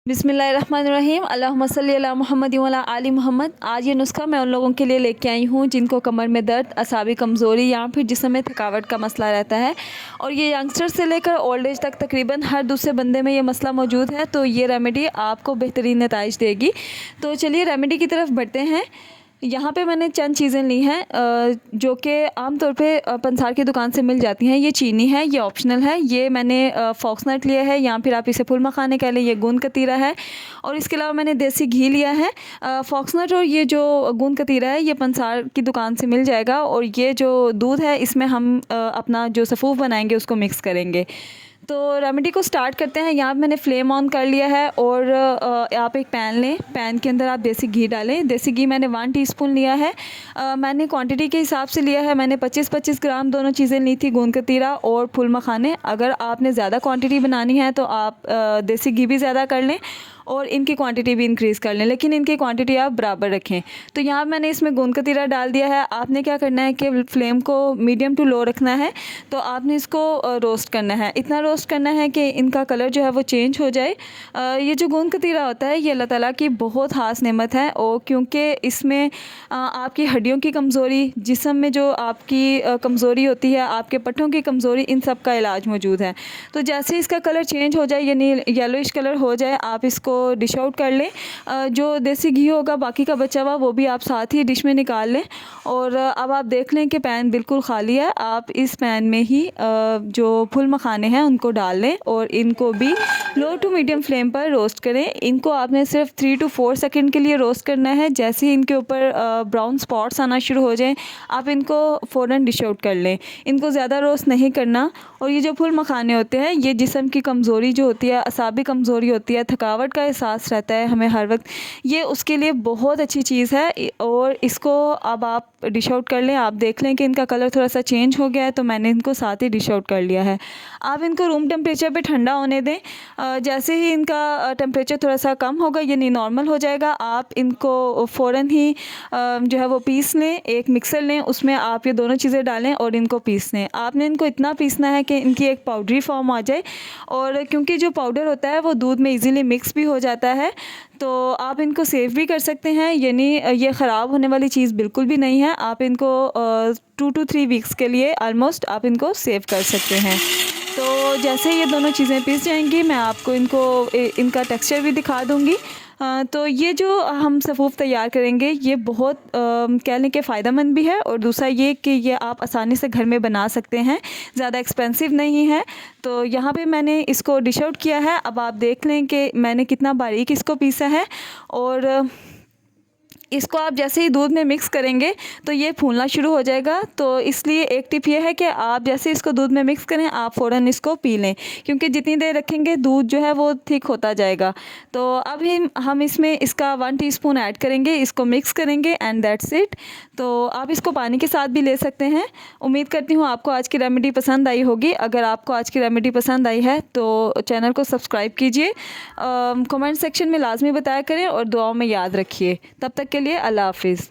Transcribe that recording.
बिस्मिल्लाहिर्रहमानिर्रहीम अल्लाहुम्मा सल्ली अला मुहम्मद व अला आलि मोहम्मद। आज ये नुस्खा मैं उन लोगों के लिए लेके आई हूँ जिनको कमर में दर्द, असाबी कमज़ोरी या फिर जिस्म में थकावट का मसला रहता है। और ये यंगस्टर से लेकर ओल्ड एज तक तकरीबन हर दूसरे बंदे में ये मसला मौजूद है। तो ये रेमेडी आपको बेहतरीन नताइज देगी। तो चलिए रेमेडी की तरफ बढ़ते हैं। यहाँ पे मैंने चंद चीज़ें ली हैं जो कि आमतौर पे पंसार की दुकान से मिल जाती हैं। ये चीनी है, ये ऑप्शनल है। ये मैंने फॉक्सनट लिया है या फिर आप इसे फुल मखाने कह लें। ये गूंद कतीरा है और इसके अलावा मैंने देसी घी लिया है। फॉक्सनट और ये जो गूंद कतीरा है ये पंसार की दुकान से मिल जाएगा। और ये जो दूध है इसमें हम अपना जो सफ़ूफ बनाएंगे उसको मिक्स करेंगे। तो रेमेडी को स्टार्ट करते हैं। यहाँ पे मैंने फ्लेम ऑन कर लिया है और आप एक पैन लें। पैन के अंदर आप देसी घी डालें। देसी घी मैंने 1 टीस्पून लिया है। मैंने क्वांटिटी के हिसाब से लिया है। मैंने 25-25 ग्राम दोनों चीज़ें ली थी, गूंद कतीरा और फुल मखाने। अगर आपने ज़्यादा क्वांटिटी बनानी है तो आप देसी घी भी ज़्यादा कर लें और इनकी क्वांटिटी भी इंक्रीज़ कर लें, लेकिन इनकी क्वांटिटी आप बराबर रखें। तो यहाँ मैंने इसमें गूंद कतीरा डाल दिया है। आपने क्या करना है कि फ्लेम को मीडियम टू लो रखना है। तो आपने इसको रोस्ट करना है। इतना रोस्ट करना है कि इनका कलर जो है वो चेंज हो जाए। ये जो गूंद कतीरा होता है ये अल्लाह ताला की बहुत ख़ास नेमत है। और क्योंकि इसमें आपकी हड्डियों की कमज़ोरी, जिस्म में जो आपकी कमज़ोरी होती है, आपके पट्टों की कमज़ोरी, इन सब का इलाज मौजूद है। तो जैसे इसका कलर चेंज हो जाए यानी येलोइश कलर हो जाए, आप इसको डिश आउट कर लें। जो देसी घी होगा बाकी का बचा हुआ वो भी आप साथ ही डिश में निकाल लें। और अब आप देख लें कि पैन बिल्कुल खाली है। आप इस पैन में ही जो फुल मखाने हैं उनको डाल लें और इनको भी लो टू मीडियम फ्लेम पर रोस्ट करें। इनको आपने सिर्फ 3 to 4 सेकंड के लिए रोस्ट करना है। जैसे ही इनके ऊपर ब्राउन स्पॉट्स आना शुरू हो जाएं आप इनको फ़ौरन डिश आउट कर लें। इनको ज़्यादा रोस्ट नहीं करना। और ये जो फुल मखाने होते हैं ये जिस्म की कमज़ोरी जो होती है, असाबी कमज़ोरी होती है, थकावट का एहसास रहता है हमें हर वक्त, ये उसके लिए बहुत अच्छी चीज़ है। और इसको अब आप डिश आउट कर लें। आप देख लें कि इनका कलर थोड़ा सा चेंज हो गया है तो मैंने इनको साथ ही डिश आउट कर लिया है। आप इनको रूम टेम्परेचर पे ठंडा होने दें। जैसे ही इनका टेम्परेचर थोड़ा सा कम होगा यानी नॉर्मल हो जाएगा, आप इनको फ़ौरन ही जो है वो पीस लें। एक मिक्सर लें, उसमें आप ये दोनों चीज़ें डालें और इनको पीस लें। आपने इनको इतना पीसना है कि इनकी एक पाउडरी फॉर्म आ जाए। और क्योंकि जो पाउडर होता है वो दूध में ईज़िली मिक्स भी हो जाता है तो आप इनको सेव भी कर सकते हैं। यानी ये ख़राब होने वाली चीज़ बिल्कुल भी नहीं है। आप इनको 2 to 3 वीक्स के लिए ऑलमोस्ट आप इनको सेव कर सकते हैं। तो जैसे ये दोनों चीज़ें पीस जाएंगी मैं आपको इनका टेक्सचर भी दिखा दूँगी। तो ये जो हम सफ़ूफ तैयार करेंगे ये बहुत कह लें कि फ़ायदेमंद भी है। और दूसरा ये कि ये आप आसानी से घर में बना सकते हैं, ज़्यादा एक्सपेंसिव नहीं है। तो यहाँ पे मैंने इसको डिश आउट किया है। अब आप देख लें कि मैंने कितना बारीक इसको पीसा है। और इसको आप जैसे ही दूध में मिक्स करेंगे तो ये फूलना शुरू हो जाएगा। तो इसलिए एक टिप ये है कि आप जैसे इसको दूध में मिक्स करें आप फ़ौरन इसको पी लें, क्योंकि जितनी देर रखेंगे दूध जो है वो थिक होता जाएगा। तो अब हम इसमें इसका 1 टीस्पून ऐड करेंगे, इसको मिक्स करेंगे एंड दैट्स इट। तो आप इसको पानी के साथ भी ले सकते हैं। उम्मीद करती हूँ आपको आज की रेमेडी पसंद आई होगी। अगर आपको आज की रेमेडी पसंद आई है तो चैनल को सब्सक्राइब कीजिए, कमेंट सेक्शन में लाजमी बताया करें और दुआओं में याद रखिए। तब तक के लिए अल्लाह हाफिज़।